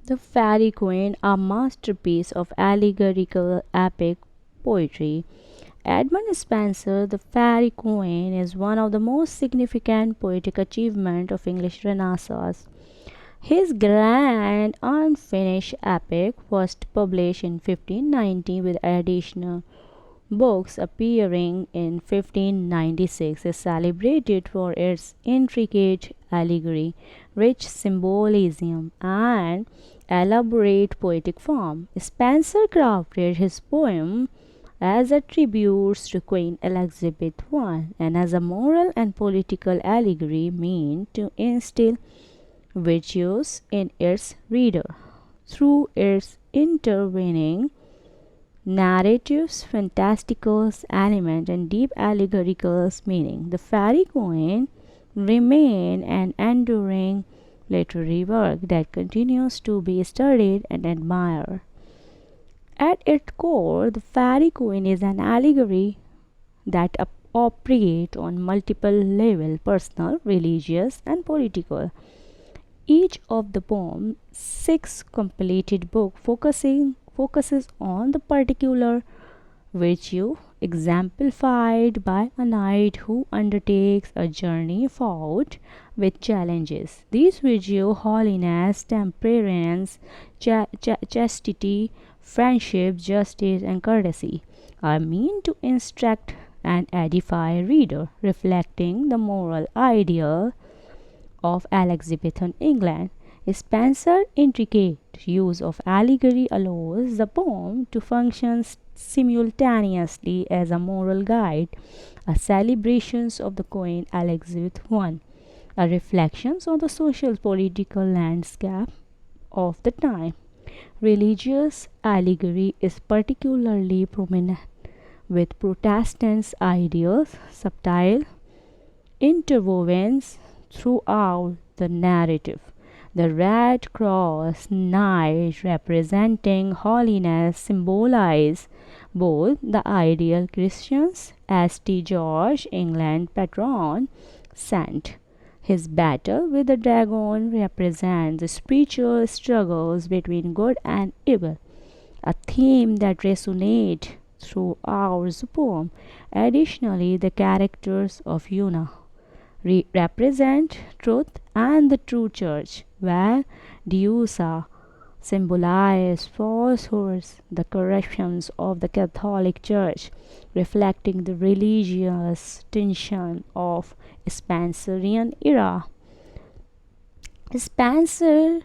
The Faerie Queene, a masterpiece of allegorical epic poetry. Edmund Spenser, The Faerie Queene, is one of the most significant poetic achievements of English Renaissance. His grand unfinished epic was published in 1590 with additional books appearing in 1596 is celebrated for its intricate allegory, rich symbolism, and elaborate poetic form. Spenser crafted his poem as a tribute to Queen Elizabeth I and as a moral and political allegory meant to instill virtues in its reader. Through its intervening narratives, fantastical element, and deep allegorical meaning, the Faerie Queene remain an enduring literary work that continues to be studied and admired. At its core, the Faerie Queene is an allegory that operates on multiple levels personal, religious, and political. Each of the poem's six completed books focuses on the particular virtue exemplified by a knight who undertakes a journey fraught with challenges. These virtues, holiness, temperance, chastity, friendship, justice, and courtesy, are meant to instruct and edify reader, reflecting the moral ideal of Elizabethan England. Spencer's intricate use of allegory allows the poem to function simultaneously as a moral guide, a celebration of the Queen Elizabeth I, a reflection on the social political landscape of the time. Religious allegory is particularly prominent, with Protestant ideals subtle interwoven throughout the narrative. The Red Cross knight representing holiness symbolizes both the ideal Christians as St. George, England patron saint. His battle with the dragon represents the spiritual struggles between good and evil, a theme that resonates throughout the poem. Additionally, the characters of Una represent truth and the true church, where Deusa symbolizes falsehoods, the corruptions of the Catholic Church, reflecting the religious tension of Spencerian era. Spencer,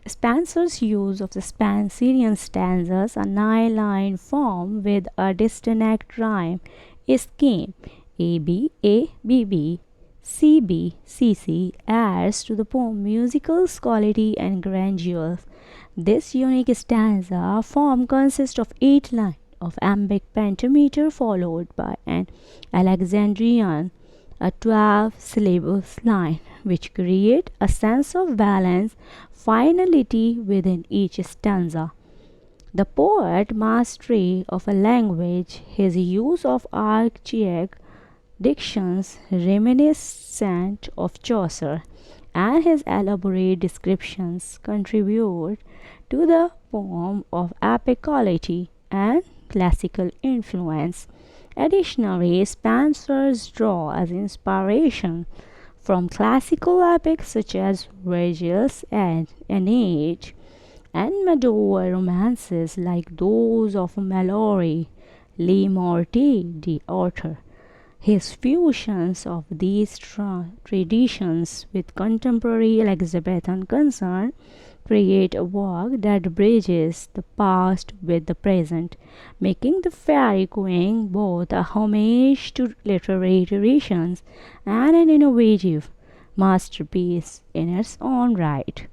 Spencer's use of the Spencerian stanzas, a nine-line form with a distinct rhyme scheme, ABABB, CBCC, adds to the poem's musical quality and grandeur. This unique stanza form consists of 8 lines of iambic pentameter followed by an Alexandrian, a 12-syllable line, which create a sense of balance, finality within each stanza. The poet's mastery of a language, his use of archaic dictions reminiscent of Chaucer, and his elaborate descriptions contribute to the poem of epic quality and classical influence. Additionally, Spenser's draw as inspiration from classical epics such as Virgil's Aeneid and medieval romances like those of Malory, Le Morte d'Arthur. His fusions of these traditions with contemporary Elizabethan concern create a work that bridges the past with the present, making the Faerie Queene both a homage to literary traditions and an innovative masterpiece in its own right.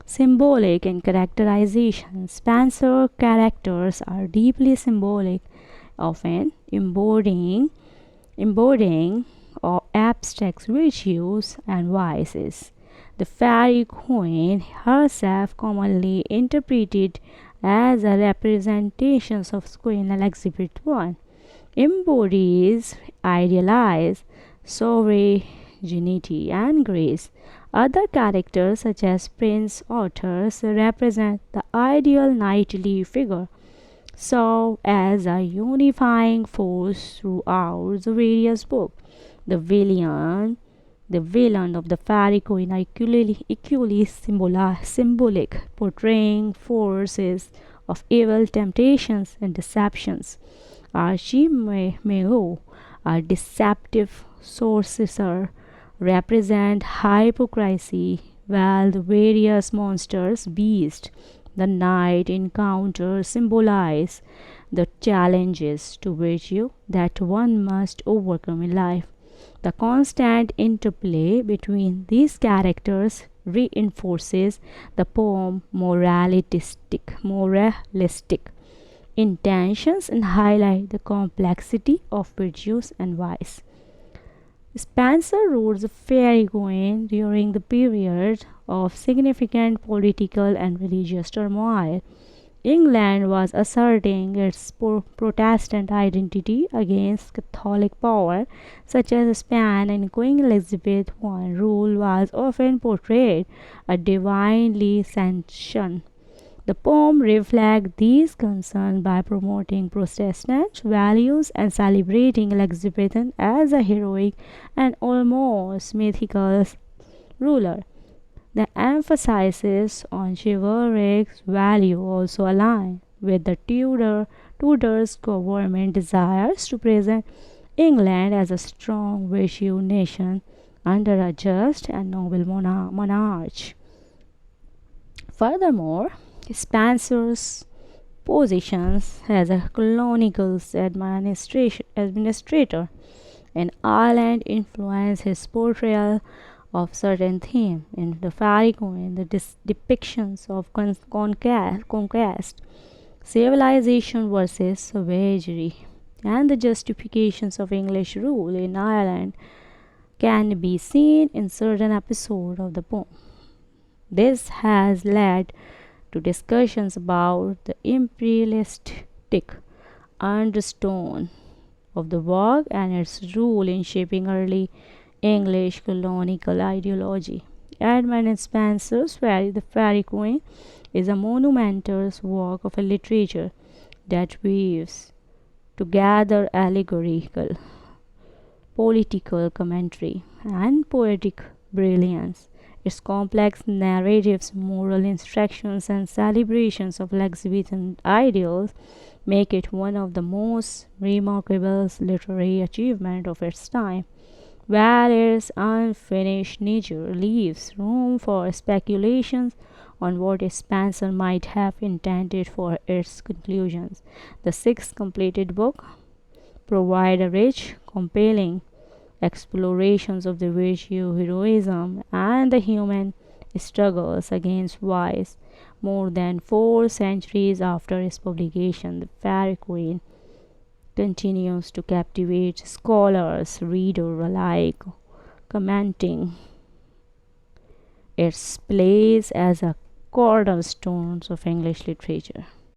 Symbolic and characterization. Spencer characters are deeply symbolic, often embodying or abstract virtues and vices. The Faerie Queene, herself commonly interpreted as a representation of Queen Elizabeth I, embodies idealized sovereignty and grace, Other characters, such as Prince Authors, represent the ideal knightly figure, serve as a unifying force throughout the various books. The villain, the villain of the Faerie Queene are equally symbolic, portraying forces of evil, temptations, and deceptions. Archimeo, a deceptive sorcerer, represent hypocrisy, while the various monsters, beasts, the night encounters symbolize the challenges to virtue that one must overcome in life. The constant interplay between these characters reinforces the poem moralistic intentions and highlight the complexity of virtues and vice. Spencer wrote the Faerie Queene during the period of significant political and religious turmoil. England was asserting its Protestant identity against Catholic power, such as Spain, and Queen Elizabeth I's rule was often portrayed as divinely sanctioned. The poem reflects these concerns by promoting Protestant values and celebrating Elizabeth as a heroic and almost mythical ruler. The emphasis on chivalric value also aligns with the Tudors' government desires to present England as a strong virtue nation under a just and noble monarch. Furthermore, Spencer's positions as a colonial administrator in Ireland influenced his portrayal of certain themes. In the Faerie Queene, the depictions of conquest, civilization versus savagery, and the justifications of English rule in Ireland can be seen in certain episodes of the poem. This has led to discussions about the imperialistic undertone of the work and its role in shaping early English colonial ideology. Edmund Spencer's The Faerie Queene is a monumental work of a literature that weaves together allegorical, political commentary, and poetic brilliance. Its complex narratives, moral instructions, and celebrations of Elizabethan ideals make it one of the most remarkable literary achievements of its time. While its unfinished nature leaves room for speculations on what Spencer might have intended for its conclusions, the six completed book provide a rich, compelling explorations of the virtue, heroism, and the human struggles against vice. More than 4 centuries after its publication, the Faerie Queene continues to captivate scholars, readers alike, commenting its place as a cornerstone of English literature.